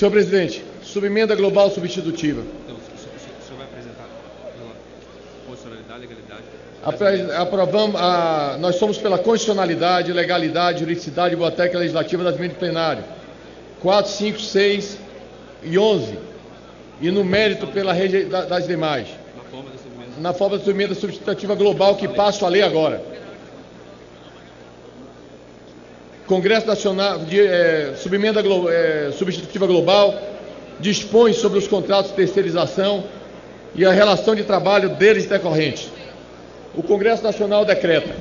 Senhor presidente, subemenda global substitutiva. Então, o senhor vai apresentar pela constitucionalidade, legalidade. Aprovamos, nós somos pela constitucionalidade, legalidade, juridicidade e boa técnica legislativa das emendas plenário 4, 5, 6 e 11. E no mérito das demais. Na forma da subemenda substitutiva global que passo a ler agora. Congresso Nacional, subemenda substitutiva global, dispõe sobre os contratos de terceirização e a relação de trabalho deles decorrentes. O Congresso Nacional decreta: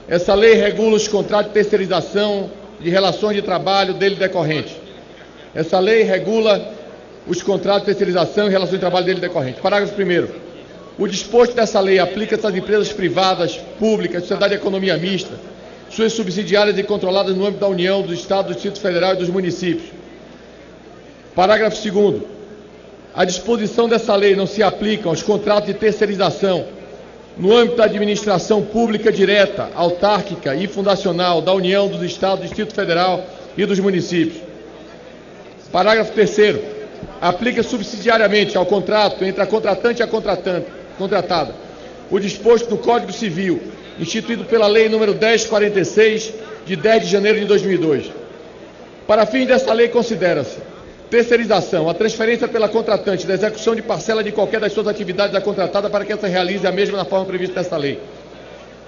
essa lei regula os contratos de terceirização de relações de trabalho dele decorrentes. Essa lei regula os contratos de terceirização e relações de trabalho dele decorrentes. Parágrafo 1º. O disposto dessa lei aplica-se às empresas privadas, públicas, sociedade de economia mista, suas subsidiárias e controladas no âmbito da União, do Estado, do Distrito Federal e dos municípios. Parágrafo 2º. A disposição dessa lei não se aplica aos contratos de terceirização no âmbito da administração pública direta, autárquica e fundacional da União, dos Estados, do Distrito Federal e dos municípios. Parágrafo 3º. Aplica subsidiariamente ao contrato entre a contratante e a contratada o disposto no Código Civil, instituído pela Lei nº 1046, de 10 de janeiro de 2002. Para fins dessa lei, considera-se terceirização a transferência pela contratante da execução de parcela de qualquer das suas atividades da contratada para que essa realize a mesma na forma prevista nesta lei.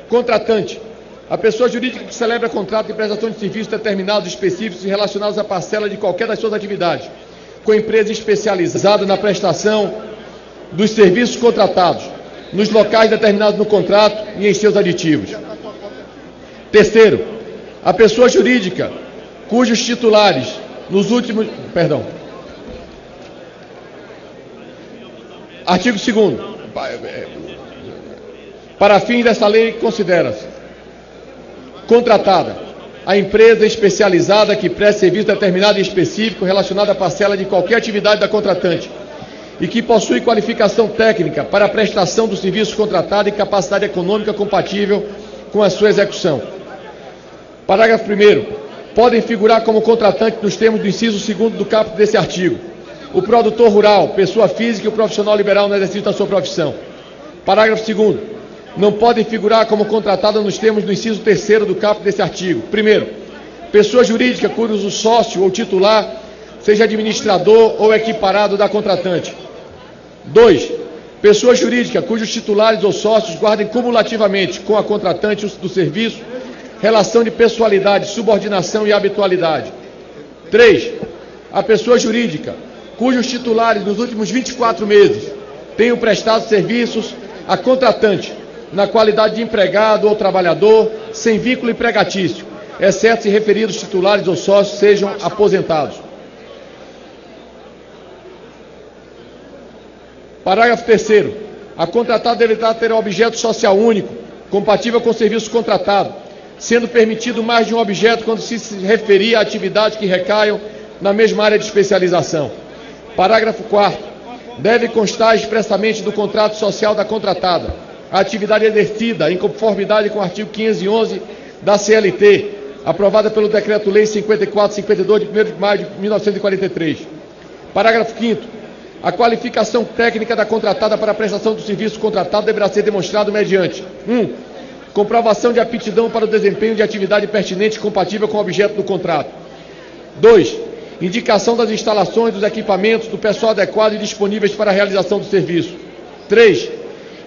Contratante: a pessoa jurídica que celebra contrato de prestação de serviços determinados, específicos e relacionados à parcela de qualquer das suas atividades, com empresa especializada na prestação dos serviços contratados, nos locais determinados no contrato e em seus aditivos. Terceiro, a pessoa jurídica cujos titulares nos últimos... Artigo 2º. Para fins dessa lei, considera-se contratada a empresa especializada que presta serviço determinado e específico relacionado à parcela de qualquer atividade da contratante e que possui qualificação técnica para a prestação do serviço contratado e capacidade econômica compatível com a sua execução. Parágrafo 1º. Podem figurar como contratante nos termos do inciso 2º do caput desse artigo o produtor rural, pessoa física e o profissional liberal no exercício da sua profissão. Parágrafo 2º. Não podem figurar como contratada nos termos do inciso 3º do caput desse artigo. Primeiro, pessoa jurídica cujo sócio ou titular seja administrador ou equiparado da contratante. 2. Pessoa jurídica cujos titulares ou sócios guardem cumulativamente com a contratante do serviço relação de pessoalidade, subordinação e habitualidade. 3. A pessoa jurídica cujos titulares nos últimos 24 meses tenham prestado serviços à contratante na qualidade de empregado ou trabalhador, sem vínculo empregatício, exceto se referidos titulares ou sócios sejam aposentados. Parágrafo 3º. A contratada deverá ter um objeto social único, compatível com o serviço contratado, sendo permitido mais de um objeto quando se referir a atividades que recaiam na mesma área de especialização. Parágrafo 4º. Deve constar expressamente do contrato social da contratada a atividade exercida em conformidade com o artigo 511 da CLT, aprovada pelo Decreto-Lei 5452 de 1º de maio de 1943. Parágrafo 5º. A qualificação técnica da contratada para a prestação do serviço contratado deverá ser demonstrada mediante: 1. Comprovação de aptidão para o desempenho de atividade pertinente e compatível com o objeto do contrato. 2. Indicação das instalações, dos equipamentos, do pessoal adequado e disponíveis para a realização do serviço. 3.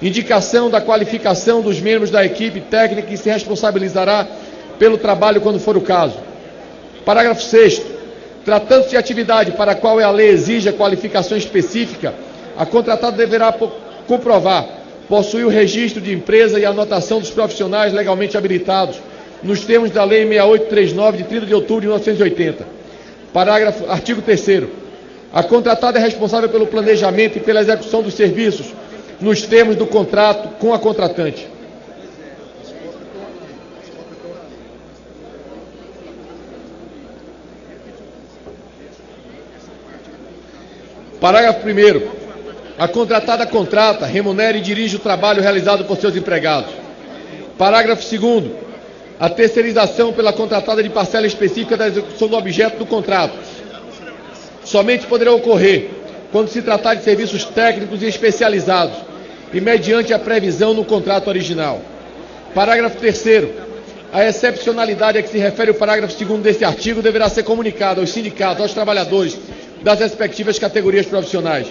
Indicação da qualificação dos membros da equipe técnica que se responsabilizará pelo trabalho quando for o caso. Parágrafo 6º. Tratando-se de atividade para a qual a lei exige a qualificação específica, a contratada deverá comprovar possuir o registro de empresa e a anotação dos profissionais legalmente habilitados, nos termos da Lei 6839, de 30 de outubro de 1980. Artigo 3º. A contratada é responsável pelo planejamento e pela execução dos serviços, nos termos do contrato com a contratante. Parágrafo 1º. A contratada contrata, remunera e dirige o trabalho realizado por seus empregados. Parágrafo 2º. A terceirização pela contratada de parcela específica da execução do objeto do contrato. somente poderão ocorrer quando se tratar de serviços técnicos e especializados e mediante a previsão no contrato original. Parágrafo 3º. A excepcionalidade a que se refere o parágrafo 2º deste artigo deverá ser comunicada aos sindicatos, aos trabalhadores das respectivas categorias profissionais.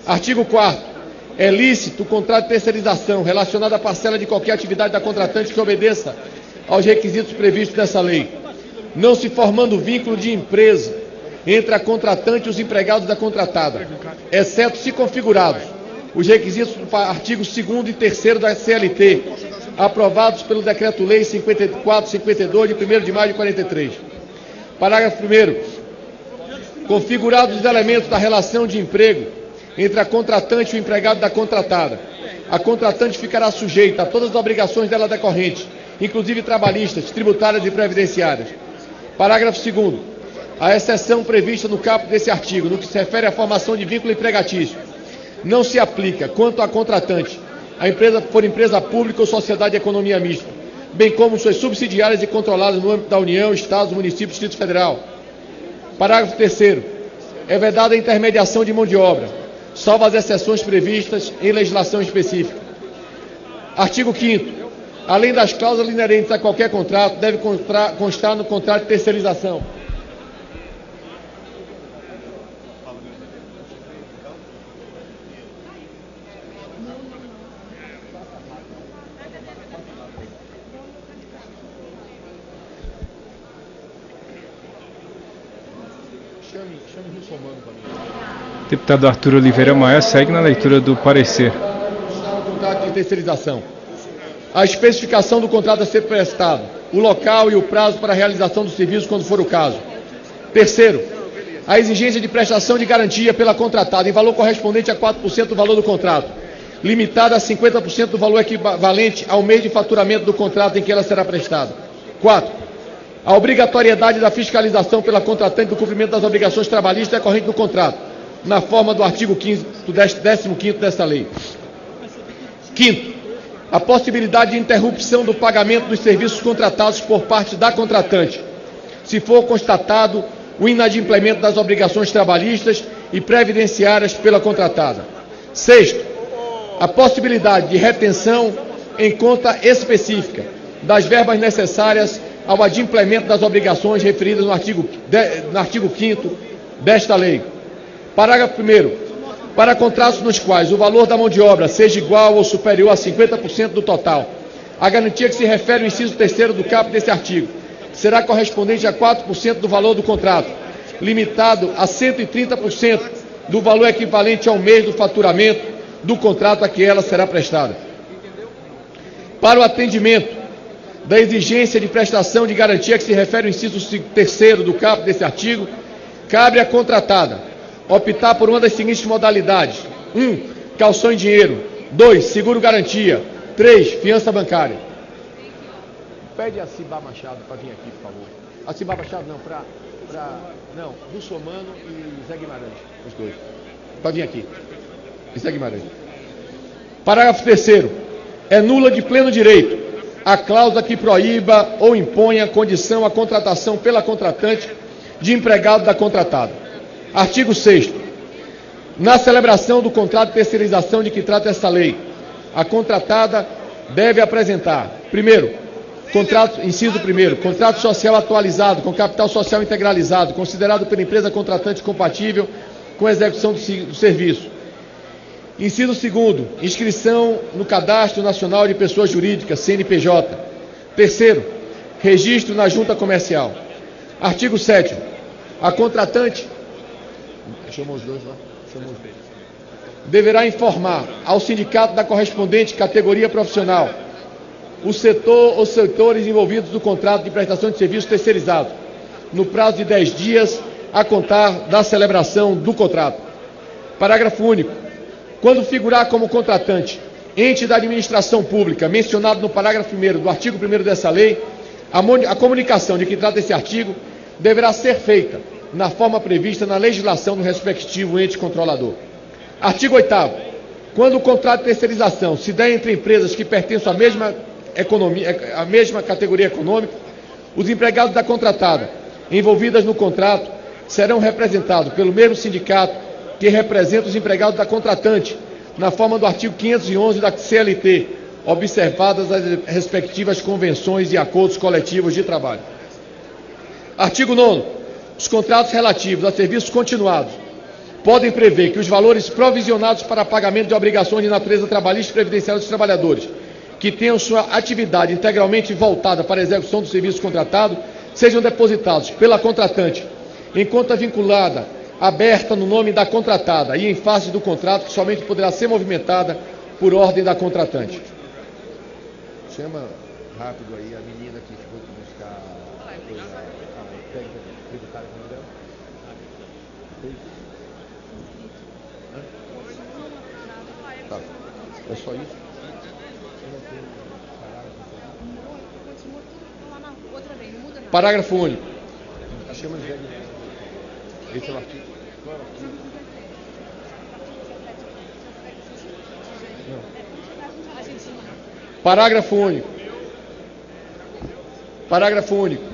Artigo 4º. É lícito o contrato de terceirização relacionado à parcela de qualquer atividade da contratante que obedeça aos requisitos previstos nessa lei, não se formando vínculo de empresa entre a contratante e os empregados da contratada, exceto se configurados os requisitos do artigo 2º e 3º da CLT, aprovados pelo Decreto-Lei 5452, de 1º de maio de 43. Parágrafo 1º. Configurados os elementos da relação de emprego entre a contratante e o empregado da contratada, a contratante ficará sujeita a todas as obrigações dela decorrentes, inclusive trabalhistas, tributárias e previdenciárias. Parágrafo 2º. A exceção prevista no caput desse artigo, no que se refere à formação de vínculo empregatício, não se aplica quanto à contratante, a empresa for empresa pública ou sociedade de economia mista, bem como suas subsidiárias e controladas no âmbito da União, Estados, municípios e Distrito Federal. Parágrafo 3º. É vedada a intermediação de mão de obra, salvo as exceções previstas em legislação específica. Artigo 5º. Além das cláusulas inerentes a qualquer contrato, deve constar no contrato de terceirização Deputado Arthur Oliveira Maia segue na leitura do parecer. Contrato de terceirização. A especificação do contrato a ser prestado, o local e o prazo para a realização do serviço, quando for o caso. Terceiro, a exigência de prestação de garantia pela contratada em valor correspondente a 4% do valor do contrato, limitada a 50% do valor equivalente ao mês de faturamento do contrato em que ela será prestada. 4. A obrigatoriedade da fiscalização pela contratante do cumprimento das obrigações trabalhistas decorrentes do contrato, na forma do artigo 15º desta lei. 5º. A possibilidade de interrupção do pagamento dos serviços contratados por parte da contratante, se for constatado o inadimplemento das obrigações trabalhistas e previdenciárias pela contratada. 6º. A possibilidade de retenção em conta específica das verbas necessárias ao adimplemento das obrigações referidas no artigo 5º desta lei. Parágrafo 1º. Para contratos nos quais o valor da mão de obra seja igual ou superior a 50% do total, a garantia que se refere ao inciso 3º do caput deste artigo será correspondente a 4% do valor do contrato, limitado a 130% do valor equivalente ao mês do faturamento do contrato a que ela será prestada. Para o atendimento da exigência de prestação de garantia que se refere ao inciso 3º do caput deste artigo, cabe à contratada optar por uma das seguintes modalidades: 1. Calção em dinheiro. 2. Seguro garantia. 3. Fiança bancária. Pede a Cibá Machado para vir aqui, por favor. A Cibá Machado não, não, Russomano e Zé Guimarães, os dois. Para vir aqui. E Zé Guimarães. Parágrafo 3º. É nula de pleno direito a cláusula que proíba ou imponha condição à contratação pela contratante de empregado da contratada. Artigo 6º. Na celebração do contrato de terceirização de que trata esta lei, a contratada deve apresentar, primeiro, inciso 1º, contrato social atualizado, com capital social integralizado, considerado pela empresa contratante compatível com a execução do serviço. Inciso 2º, inscrição no Cadastro Nacional de Pessoas Jurídicas, CNPJ. Terceiro, registro na Junta Comercial. Artigo 7º. A contratante deverá informar ao sindicato da correspondente categoria profissional o setor ou setores envolvidos no contrato de prestação de serviço terceirizado, no prazo de 10 dias a contar da celebração do contrato. Parágrafo único. Quando figurar como contratante ente da administração pública mencionado no parágrafo 1º do artigo 1º dessa lei, a comunicação de que trata esse artigo deverá ser feita na forma prevista na legislação do respectivo ente controlador. Artigo 8º. Quando o contrato de terceirização se der entre empresas que pertencem à mesma categoria econômica, os empregados da contratada, envolvidas no contrato, serão representados pelo mesmo sindicato que representa os empregados da contratante, na forma do artigo 511 da CLT, observadas as respectivas convenções e acordos coletivos de trabalho. Artigo 9º. Os contratos relativos a serviços continuados podem prever que os valores provisionados para pagamento de obrigações de natureza trabalhista e previdenciária dos trabalhadores que tenham sua atividade integralmente voltada para a execução do serviço contratado sejam depositados pela contratante em conta vinculada, aberta no nome da contratada e em face do contrato, que somente poderá ser movimentada por ordem da contratante. Chama rápido aí a menina que ficou buscar a técnica tributária com dela. Tá. É só isso? Parágrafo único. Chama de esse é o artigo. Parágrafo único. Parágrafo único.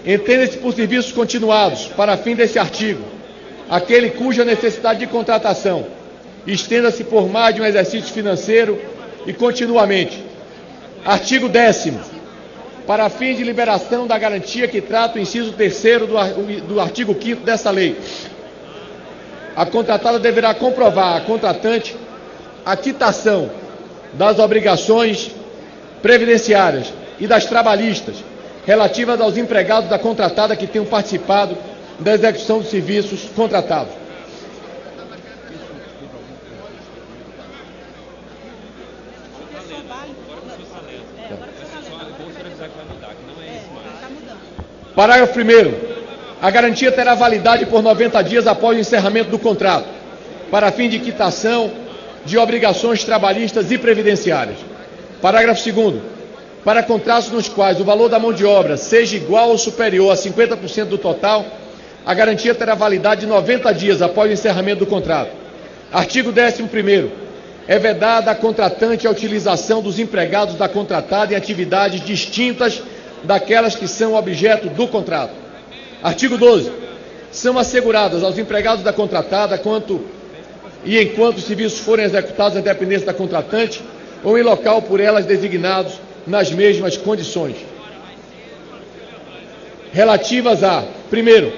Entenda-se por serviços continuados, para fim desse artigo, aquele cuja necessidade de contratação estenda-se por mais de um exercício financeiro e continuamente. Artigo 10º. Para fim de liberação da garantia que trata o inciso 3º do artigo 5º dessa lei, a contratada deverá comprovar à contratante a quitação das obrigações previdenciárias e das trabalhistas relativas aos empregados da contratada que tenham participado da execução dos serviços contratados. Parágrafo 1º. A garantia terá validade por 90 dias após o encerramento do contrato, para fim de quitação de obrigações trabalhistas e previdenciárias. Parágrafo 2º. Para contratos nos quais o valor da mão de obra seja igual ou superior a 50% do total, a garantia terá validade de 90 dias após o encerramento do contrato. Artigo 11º. É vedada à contratante a utilização dos empregados da contratada em atividades distintas daquelas que são objeto do contrato. Artigo 12. São asseguradas aos empregados da contratada enquanto os serviços forem executados em dependência da contratante ou em local por elas designados nas mesmas condições. Relativas a, primeiro,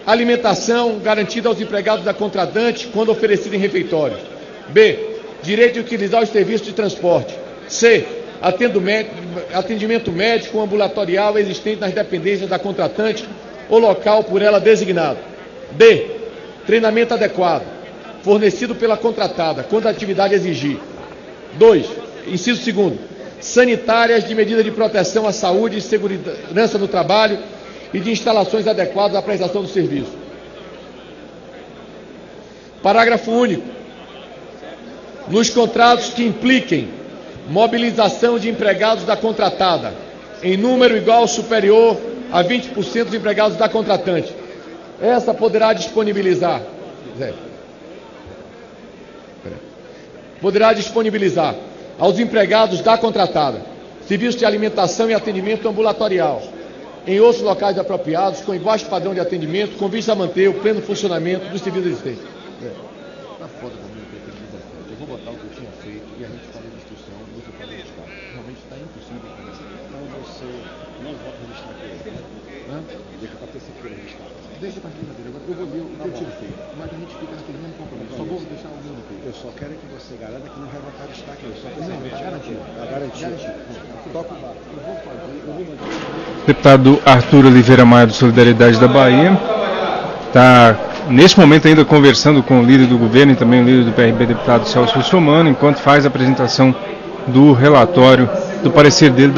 alimentação garantida aos empregados da contratante quando oferecida em refeitórios. B. Direito de utilizar os serviços de transporte. C. Atendimento médico ambulatorial existente nas dependências da contratante ou local por ela designado. D. Treinamento adequado, fornecido pela contratada, quando a atividade exigir. 2. Inciso 2º. Sanitárias de medida de proteção à saúde e segurança no trabalho e de instalações adequadas à prestação do serviço. Parágrafo único. Nos contratos que impliquem mobilização de empregados da contratada em número igual ou superior a 20% dos empregados da contratante, essa poderá disponibilizar aos empregados da contratada serviços de alimentação e atendimento ambulatorial em outros locais apropriados com iguais padrão de atendimento, com vista a manter o pleno funcionamento dos serviços existentes. Tá foda comigo que eu vou botar o que eu tinha feito e a gente fala de instrução, você fala de Estado. Realmente está impossível conversar. Então você não volta a registrar aqui. Deixa para terça-feira registrar. Deixa para terça-feira. Eu vou ver o que eu tinha feito. Mas a gente fica naquele mesmo compromisso. Só vou deixar o meu feito. Eu só quero que você garanta que não vai voltar a destaque. Eu só quero garantir. Toca o barco. Eu vou fazer. Deputado Arthur Oliveira Maia, do Solidariedade da Bahia, está neste momento ainda conversando com o líder do governo e também o líder do PRB, deputado Celso Russomano, enquanto faz a apresentação do relatório, do parecer dele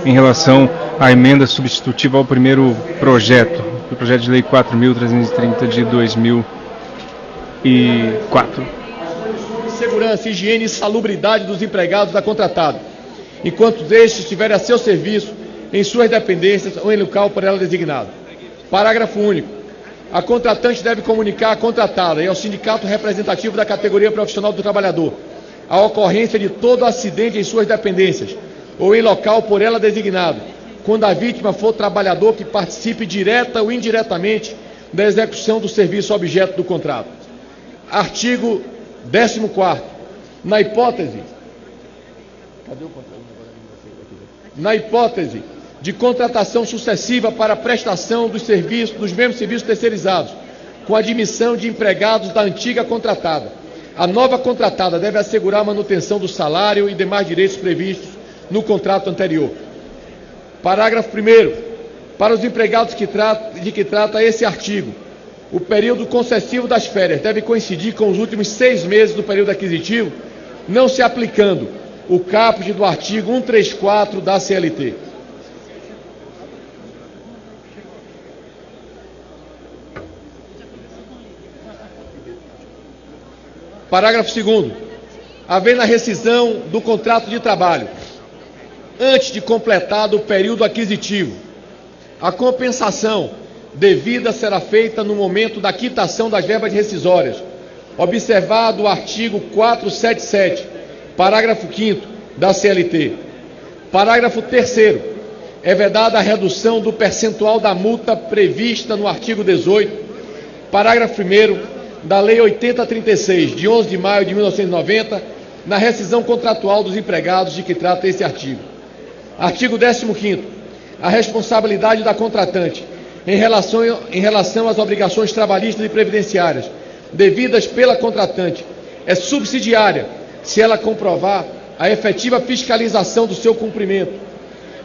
em relação à emenda substitutiva ao primeiro projeto, o projeto de lei 4.330 de 2004. Segurança, higiene e salubridade dos empregados da contratada, enquanto estes estiverem a seu serviço em suas dependências ou em local por ela designado. Parágrafo único. A contratante deve comunicar à contratada e ao sindicato representativo da categoria profissional do trabalhador a ocorrência de todo acidente em suas dependências ou em local por ela designado, quando a vítima for trabalhador que participe direta ou indiretamente da execução do serviço objeto do contrato. Artigo 14º. Na hipótese de contratação sucessiva para a prestação dos mesmos serviços terceirizados, com admissão de empregados da antiga contratada, a nova contratada deve assegurar a manutenção do salário e demais direitos previstos no contrato anterior. Parágrafo 1º. Para os empregados de que trata esse artigo, o período concessivo das férias deve coincidir com os últimos 6 meses do período aquisitivo, não se aplicando o caput do artigo 134 da CLT. Parágrafo 2º. Havendo a rescisão do contrato de trabalho antes de completado o período aquisitivo, a compensação devida será feita no momento da quitação das verbas rescisórias, observado o artigo 477, parágrafo 5º da CLT. Parágrafo 3º. É vedada a redução do percentual da multa prevista no artigo 18, parágrafo 1º, da Lei 8036, de 11 de maio de 1990, na rescisão contratual dos empregados de que trata esse artigo. Artigo 15º. A responsabilidade da contratante em relação às obrigações trabalhistas e previdenciárias devidas pela contratante é subsidiária se ela comprovar a efetiva fiscalização do seu cumprimento,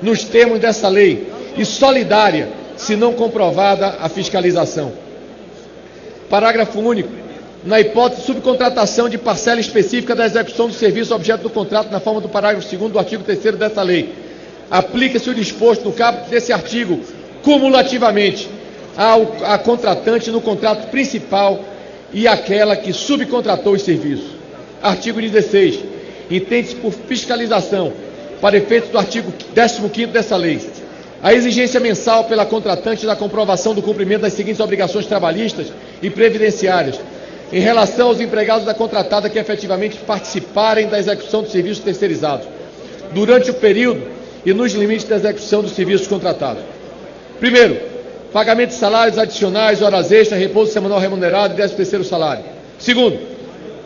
nos termos dessa lei, e solidária se não comprovada a fiscalização. Parágrafo único. Na hipótese de subcontratação de parcela específica da execução do serviço objeto do contrato na forma do parágrafo 2º do artigo 3º desta lei, aplica-se o disposto no caput desse artigo cumulativamente à contratante no contrato principal e àquela que subcontratou os serviços. Artigo 16. Entende-se por fiscalização, para efeitos do artigo 15º dessa lei, a exigência mensal pela contratante da comprovação do cumprimento das seguintes obrigações trabalhistas e previdenciárias em relação aos empregados da contratada que efetivamente participarem da execução dos serviços terceirizados, durante o período e nos limites da execução dos serviços contratados. Primeiro, pagamento de salários adicionais, horas extras, repouso semanal remunerado e 13º salário. Segundo,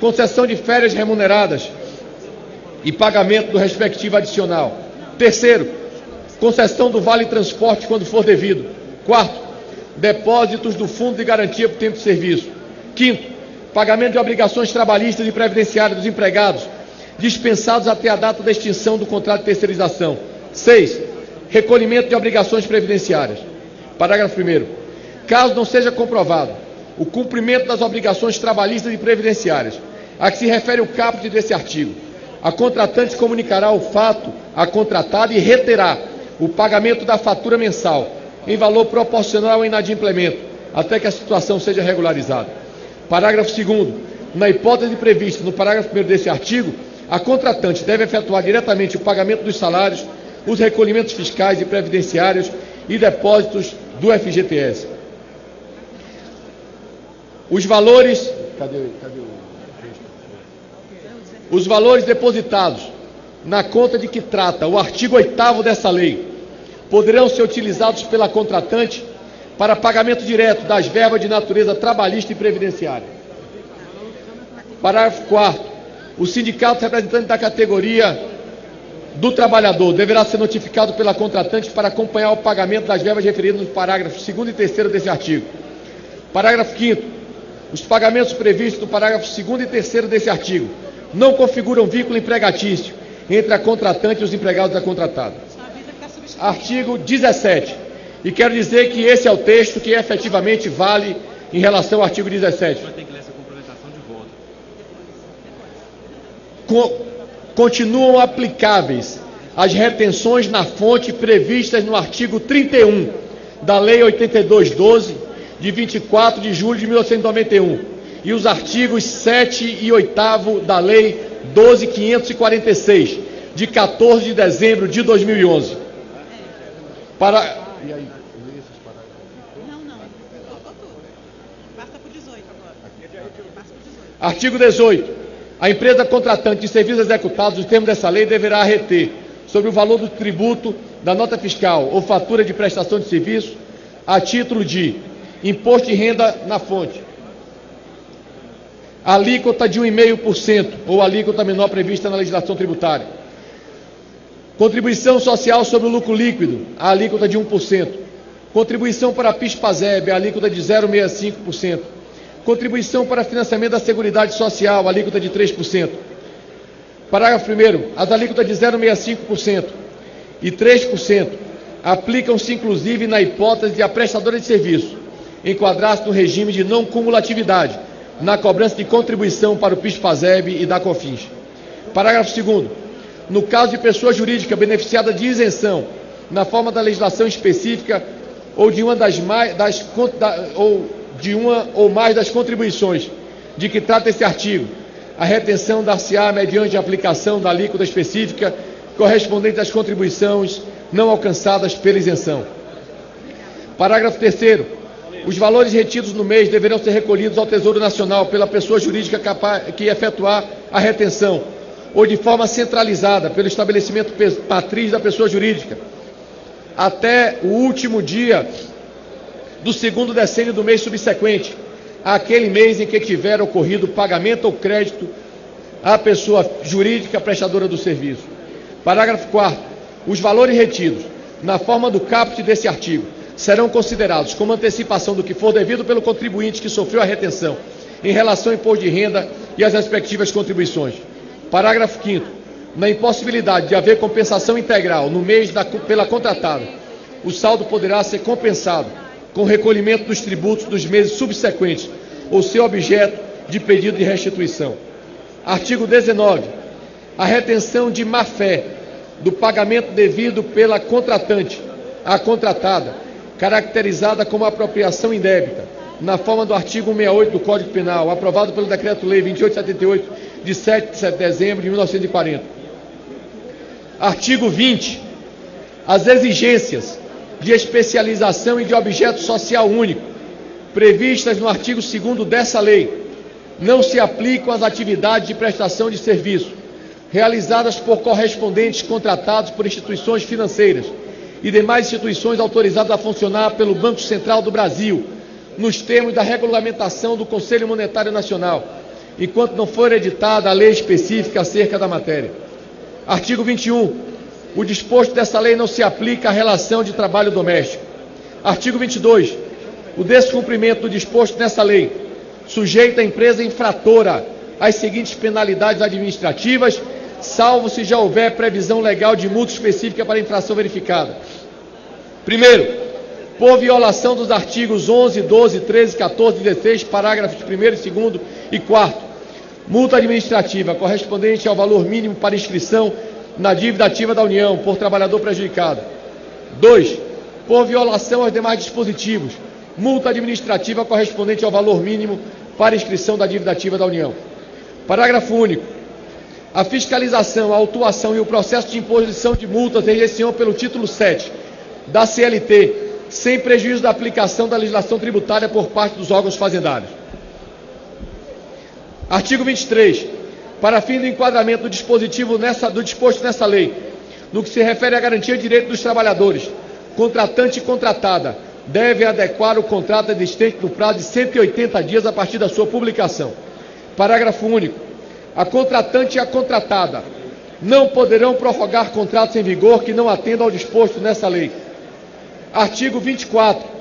concessão de férias remuneradas e pagamento do respectivo adicional. Terceiro, concessão do vale transporte quando for devido. Quarto, depósitos do fundo de garantia por tempo de serviço. Quinto, pagamento de obrigações trabalhistas e previdenciárias dos empregados dispensados até a data da extinção do contrato de terceirização. 6. Recolhimento de obrigações previdenciárias. Parágrafo 1º. Caso não seja comprovado o cumprimento das obrigações trabalhistas e previdenciárias a que se refere o caput desse artigo, a contratante comunicará o fato à contratada e reterá o pagamento da fatura mensal em valor proporcional ao inadimplemento, até que a situação seja regularizada. Parágrafo 2º. Na hipótese prevista no parágrafo 1º desse artigo, a contratante deve efetuar diretamente o pagamento dos salários, os recolhimentos fiscais e previdenciários e depósitos do FGTS. Os valores... Os valores depositados na conta de que trata o artigo 8º dessa lei poderão ser utilizados pela contratante para pagamento direto das verbas de natureza trabalhista e previdenciária. Parágrafo 4º. O sindicato representante da categoria do trabalhador deverá ser notificado pela contratante para acompanhar o pagamento das verbas referidas nos parágrafos 2º e 3º desse artigo. Parágrafo 5º. Os pagamentos previstos no parágrafo 2º e 3º desse artigo não configuram vínculo empregatício entre a contratante e os empregados da contratada. Artigo 17. E quero dizer que esse é o texto que efetivamente vale em relação ao artigo 17. Vai ter que ler essa complementação de voto. Continuam aplicáveis as retenções na fonte previstas no artigo 31 da Lei 8212, de 24 de julho de 1991, e os artigos 7 e 8º da Lei 12.546, de 14 de dezembro de 2011. Para... E aí, esses parágrafos? Não, faltou tudo. Passa para o 18 agora. Passa para o 18. Artigo 18. A empresa contratante de serviços executados nos termos dessa lei deverá reter, sobre o valor do tributo, da nota fiscal ou fatura de prestação de serviço a título de imposto de renda na fonte, alíquota de 1,5% ou alíquota menor prevista na legislação tributária, contribuição social sobre o lucro líquido, a alíquota de 1%, contribuição para a PIS/PASEB, a alíquota de 0,65%, contribuição para financiamento da Seguridade Social, a alíquota de 3%. Parágrafo 1º, as alíquotas de 0,65% e 3% aplicam-se inclusive na hipótese de a prestadora de serviço enquadrar-se no regime de não cumulatividade na cobrança de contribuição para o PIS/PASEB e da COFINS. Parágrafo 2º, no caso de pessoa jurídica beneficiada de isenção na forma da legislação específica ou de uma ou mais das contribuições de que trata esse artigo, a retenção dar-se-á mediante a aplicação da alíquota específica correspondente às contribuições não alcançadas pela isenção. Parágrafo 3º. Os valores retidos no mês deverão ser recolhidos ao Tesouro Nacional pela pessoa jurídica que efetuar a retenção ou de forma centralizada pelo estabelecimento matriz da pessoa jurídica até o último dia do segundo decênio do mês subsequente àquele mês em que tiver ocorrido pagamento ou crédito à pessoa jurídica prestadora do serviço. Parágrafo 4º. Os valores retidos na forma do caput desse artigo serão considerados como antecipação do que for devido pelo contribuinte que sofreu a retenção em relação ao imposto de renda e às respectivas contribuições. Parágrafo 5º. Na impossibilidade de haver compensação integral no mês pela contratada, o saldo poderá ser compensado com recolhimento dos tributos dos meses subsequentes ou ser objeto de pedido de restituição. Artigo 19. A retenção de má-fé do pagamento devido pela contratante à contratada, caracterizada como apropriação indébita, na forma do artigo 168 do Código Penal, aprovado pelo Decreto-Lei 2878, de 7 de dezembro de 1940. Artigo 20. As exigências de especialização e de objeto social único, previstas no artigo 2º dessa lei, não se aplicam às atividades de prestação de serviço realizadas por correspondentes contratados por instituições financeiras e demais instituições autorizadas a funcionar pelo Banco Central do Brasil, nos termos da regulamentação do Conselho Monetário Nacional, enquanto não for editada a lei específica acerca da matéria. Artigo 21. O disposto dessa lei não se aplica à relação de trabalho doméstico. Artigo 22. O descumprimento do disposto nessa lei sujeita a empresa infratora às seguintes penalidades administrativas, salvo se já houver previsão legal de multa específica para a infração verificada. Primeiro, por violação dos artigos 11, 12, 13, 14 e 16, parágrafos 1º, 2º e 4º, multa administrativa correspondente ao valor mínimo para inscrição na dívida ativa da União por trabalhador prejudicado. 2. Por violação aos demais dispositivos, multa administrativa correspondente ao valor mínimo para inscrição da dívida ativa da União. Parágrafo único. A fiscalização, a autuação e o processo de imposição de multas exerciam pelo título 7 da CLT, sem prejuízo da aplicação da legislação tributária por parte dos órgãos fazendários. Artigo 23. Para fim do enquadramento do disposto nessa lei, no que se refere à garantia de direito dos trabalhadores, contratante e contratada devem adequar o contrato existente no prazo de 180 dias a partir da sua publicação. Parágrafo único. A contratante e a contratada não poderão prorrogar contratos em vigor que não atendam ao disposto nessa lei. Artigo 24.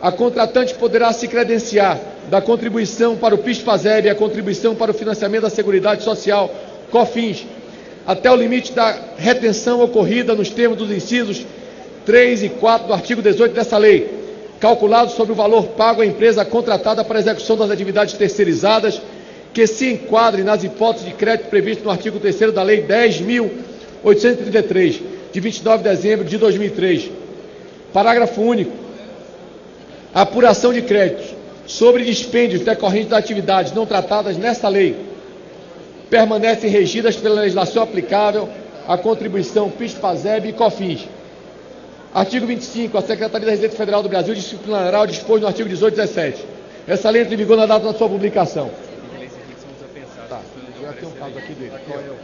A contratante poderá se credenciar da contribuição para o PIS/PASEB e a contribuição para o financiamento da Seguridade Social, COFINS, até o limite da retenção ocorrida nos termos dos incisos 3 e 4 do artigo 18 dessa lei, calculado sobre o valor pago à empresa contratada para a execução das atividades terceirizadas, que se enquadre nas hipóteses de crédito previsto no artigo 3º da Lei 10.833, de 29 de dezembro de 2003. Parágrafo único. A apuração de créditos sobre dispêndios decorrentes das atividades não tratadas nesta lei permanecem regidas pela legislação aplicável à contribuição PIS/PASEB e COFINS. Artigo 25. A Secretaria da Receita Federal do Brasil disciplinará o disposto no artigo 18 e 17. Essa lei entra em vigor na data da sua publicação. Tá, já tem um caso aqui dele. Qual é o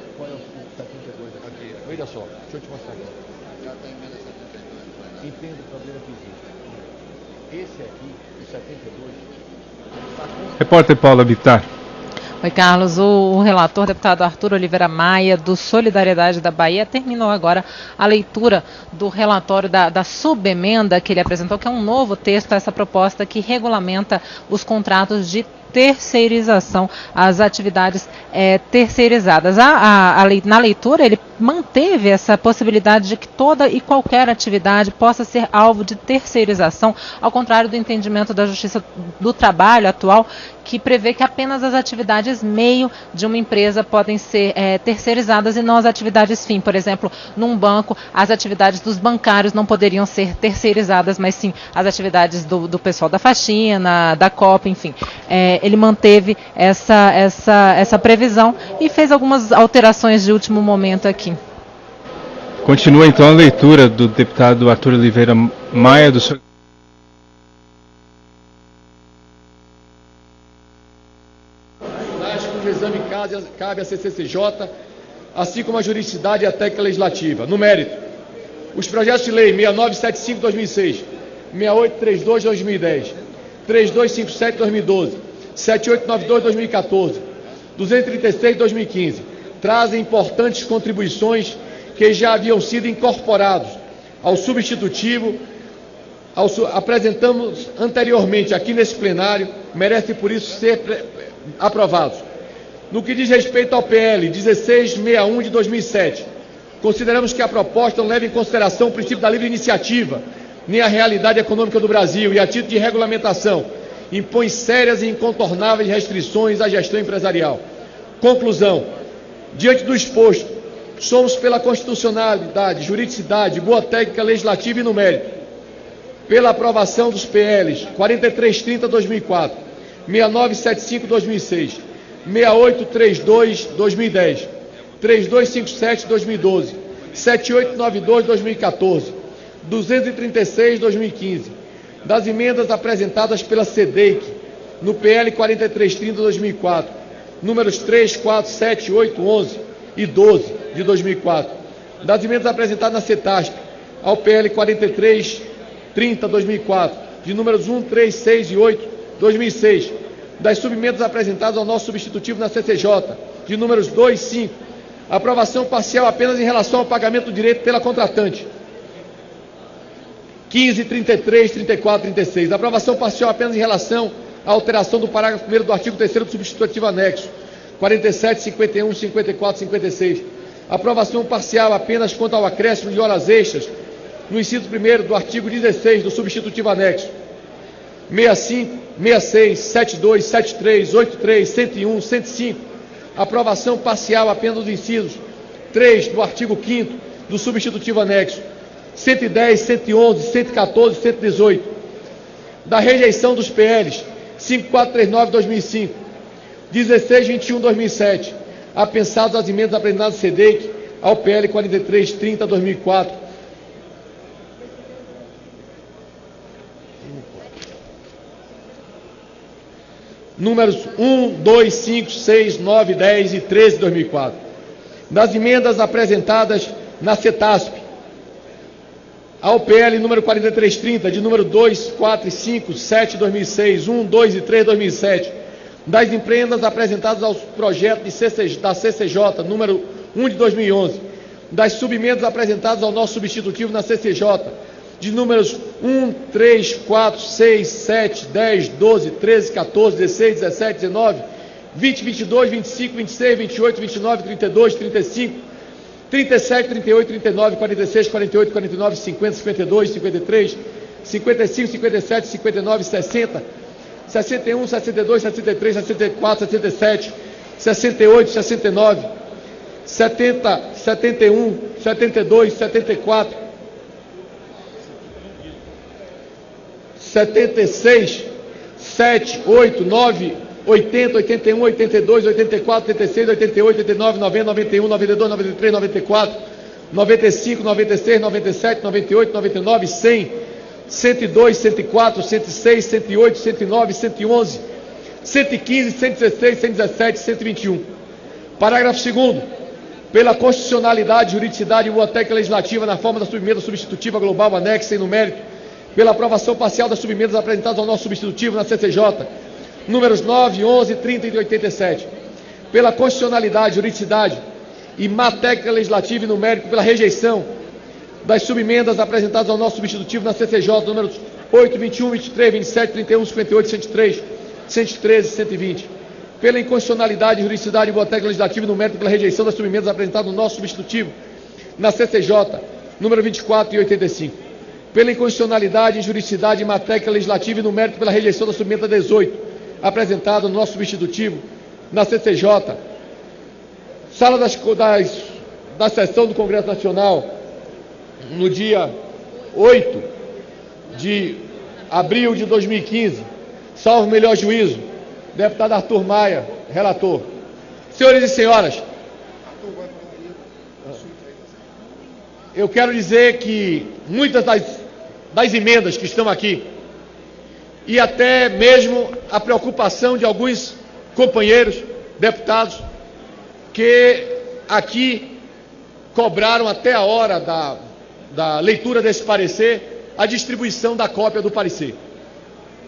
72 aqui? Olha só, deixa eu te mostrar aqui. Já tem emenda 72. Entendo o problema que existe. Esse aqui, o 72, está com... Repórter Paula Bittar. Oi, Carlos. O relator, deputado Arthur Oliveira Maia, do Solidariedade da Bahia, terminou agora a leitura do relatório da subemenda que ele apresentou, que é um novo texto, essa proposta que regulamenta os contratos de terceirização, as atividades terceirizadas. Na leitura, ele manteve essa possibilidade de que toda e qualquer atividade possa ser alvo de terceirização, ao contrário do entendimento da Justiça do Trabalho atual, que prevê que apenas as atividades meio de uma empresa podem ser terceirizadas e não as atividades fim. Por exemplo, num banco, as atividades dos bancários não poderiam ser terceirizadas, mas sim as atividades do pessoal da faxina, da Copa, enfim. Ele manteve essa previsão e fez algumas alterações de último momento aqui. Continua então a leitura do deputado Arthur Oliveira Maia, do cujo exame cabe à CCCJ, assim como a juridicidade e a técnica legislativa. No mérito, os projetos de lei 6975/2006, 6832/2010, 3257/2012, 7892/2014, 236/2015, trazem importantes contribuições que já haviam sido incorporados ao substitutivo, apresentamos anteriormente aqui nesse plenário, merecem por isso ser aprovados. No que diz respeito ao PL 1661 de 2007, consideramos que a proposta não leva em consideração o princípio da livre iniciativa, nem a realidade econômica do Brasil, e a título de regulamentação, impõe sérias e incontornáveis restrições à gestão empresarial. Conclusão: diante do exposto, somos pela constitucionalidade, juridicidade, boa técnica legislativa e no mérito, pela aprovação dos PLs 4330/2004, 6975/2006, 6832/2010, 3257/2012, 7892/2014, 236/2015, das emendas apresentadas pela SEDEIC no PL 4330/2004, números 3, 4, 7, 8, 11 e 12 de 2004, das emendas apresentadas na CETASP ao PL 4330/2004, de números 1, 3, 6 e 8, 2006, das subemendas apresentadas ao nosso substitutivo na CCJ, de números 2 e 5, aprovação parcial apenas em relação ao pagamento do direito pela contratante, 15, 33, 34 e 36, aprovação parcial apenas em relação à alteração do parágrafo 1º do artigo 3º do substitutivo anexo, 47, 51, 54 e 56, aprovação parcial apenas quanto ao acréscimo de horas extras no inciso 1º do artigo 16 do substitutivo anexo, 65, 66, 72, 73, 83, 101, 105, aprovação parcial apenas dos incisos 3 do artigo 5º do substitutivo anexo, 110, 111, 114 e 118, da rejeição dos PLs 5439/2005, 1621/2007, apensados as emendas apresentadas no SEDEIC ao PL 4330/2004, números 1, 2, 5, 6, 9, 10 e 13 de 2004, das emendas apresentadas na CETASP ao PL número 4330, de número 2, 4 e 5, 7 de 2006, 1, 2 e 3 de 2007, das emendas apresentadas aos projetos da CCJ, número 1 de 2011, das subemendas apresentadas ao nosso substitutivo na CCJ, de números 1, 3, 4, 6, 7, 10, 12, 13, 14, 16, 17, 19, 20, 22, 25, 26, 28, 29, 32, 35, 37, 38, 39, 46, 48, 49, 50, 52, 53, 55, 57, 59, 60, 61, 62, 63, 64, 67, 68, 69, 70, 71, 72, 74, 76, 7, 8, 9, 80, 81, 82, 84, 86, 88, 89, 90, 91, 92, 93, 94, 95, 96, 97, 98, 99, 100, 102, 104, 106, 108, 109, 111, 115, 116, 117, 121. Parágrafo 2º. pela constitucionalidade, juridicidade e boa técnica legislativa na forma da subemenda substitutiva global anexa e no mérito, pela aprovação parcial das subemendas apresentadas ao nosso substitutivo na CCJ, números 9, 11, 30 e 87, pela constitucionalidade, juridicidade e má técnica legislativa e no mérito, pela rejeição das subemendas apresentadas ao nosso substitutivo na CCJ, números 8, 21, 23, 27, 31, 58, 103, 113 e 120, pela inconstitucionalidade, juridicidade e boa técnica legislativa e no mérito, pela rejeição das subemendas apresentadas no nosso substitutivo na CCJ, número 24 e 85, pela inconstitucionalidade, juridicidade e má técnica legislativa e no mérito, pela rejeição da subemenda 18, apresentada no nosso substitutivo na CCJ, sala da sessão do Congresso Nacional, no dia 8 de abril de 2015, salvo melhor juízo, deputado Arthur Maia, relator. Senhores e senhoras, eu quero dizer que muitas das emendas que estão aqui, e até mesmo a preocupação de alguns companheiros deputados que aqui cobraram até a hora da leitura desse parecer a distribuição da cópia do parecer.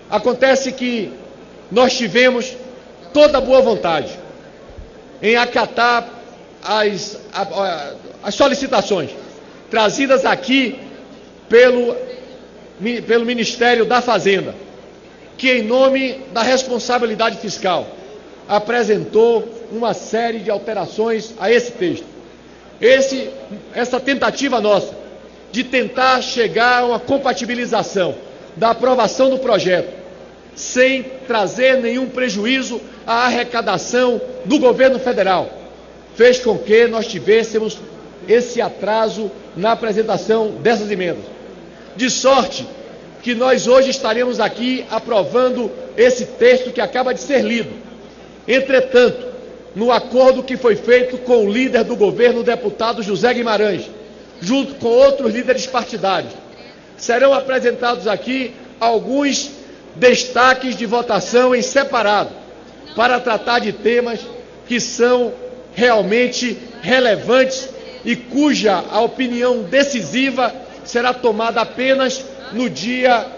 Acontece que nós tivemos toda a boa vontade em acatar as solicitações trazidas aqui pelo Ministério da Fazenda, que em nome da responsabilidade fiscal apresentou uma série de alterações a esse texto. Essa tentativa nossa de tentar chegar a uma compatibilização da aprovação do projeto sem trazer nenhum prejuízo à arrecadação do governo federal fez com que nós tivéssemos esse atraso na apresentação dessas emendas. De sorte que nós hoje estaremos aqui aprovando esse texto que acaba de ser lido. Entretanto, no acordo que foi feito com o líder do governo, o deputado José Guimarães, junto com outros líderes partidários, serão apresentados aqui alguns destaques de votação em separado, para tratar de temas que são realmente relevantes e cuja a opinião decisiva será tomada apenas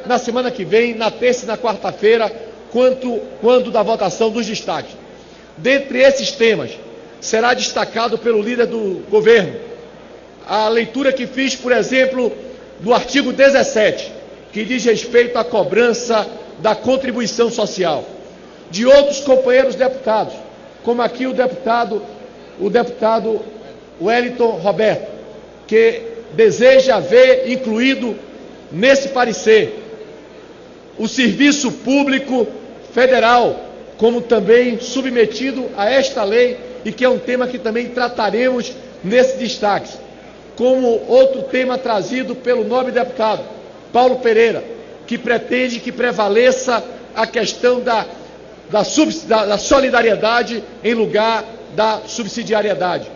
na semana que vem, na terça e na quarta-feira, quando da votação dos destaques. Dentre esses temas, será destacado pelo líder do governo a leitura que fiz, por exemplo, do artigo 17, que diz respeito à cobrança da contribuição social. De outros companheiros deputados, como aqui o deputado Wellington Roberto, que deseja ver incluído nesse parecer o serviço público federal, como também submetido a esta lei, e que é um tema que também trataremos nesse destaque. Como outro tema trazido pelo nobre deputado Paulo Pereira, que pretende que prevaleça a questão da solidariedade em lugar da subsidiariedade.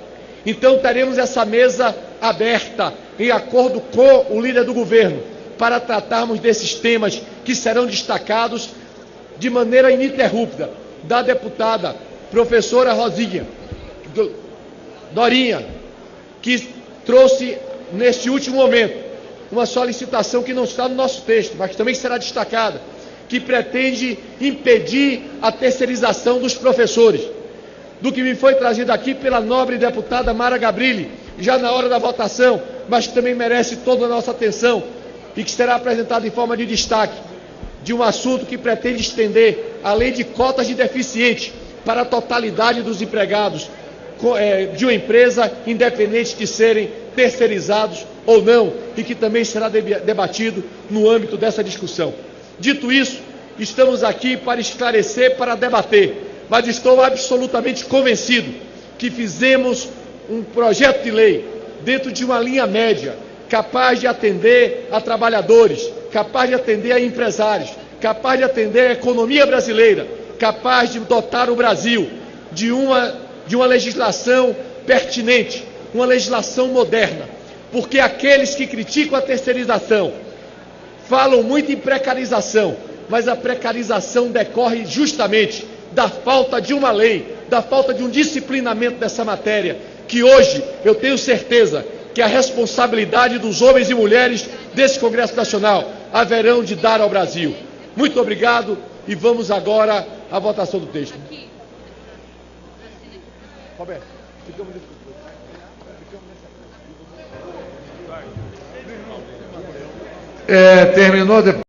Então teremos essa mesa aberta, em acordo com o líder do governo, para tratarmos desses temas que serão destacados de maneira ininterrupta da deputada professora Dorinha, que trouxe neste último momento uma solicitação que não está no nosso texto, mas que também será destacada, que pretende impedir a terceirização dos professores, do que me foi trazido aqui pela nobre deputada Mara Gabrilli, já na hora da votação, mas que também merece toda a nossa atenção e que será apresentado em forma de destaque, de um assunto que pretende estender a lei de cotas de deficiente para a totalidade dos empregados de uma empresa, independente de serem terceirizados ou não, e que também será debatido no âmbito dessa discussão. Dito isso, estamos aqui para esclarecer, para debater, mas estou absolutamente convencido que fizemos um projeto de lei dentro de uma linha média, capaz de atender a trabalhadores, capaz de atender a empresários, capaz de atender a economia brasileira, capaz de dotar o Brasil de uma legislação pertinente, uma legislação moderna, porque aqueles que criticam a terceirização falam muito em precarização, mas a precarização decorre justamente da falta de uma lei, da falta de um disciplinamento dessa matéria, que hoje eu tenho certeza que a responsabilidade dos homens e mulheres desse Congresso Nacional haverão de dar ao Brasil. Muito obrigado e vamos agora à votação do texto. Roberto, ficamos terminou depois.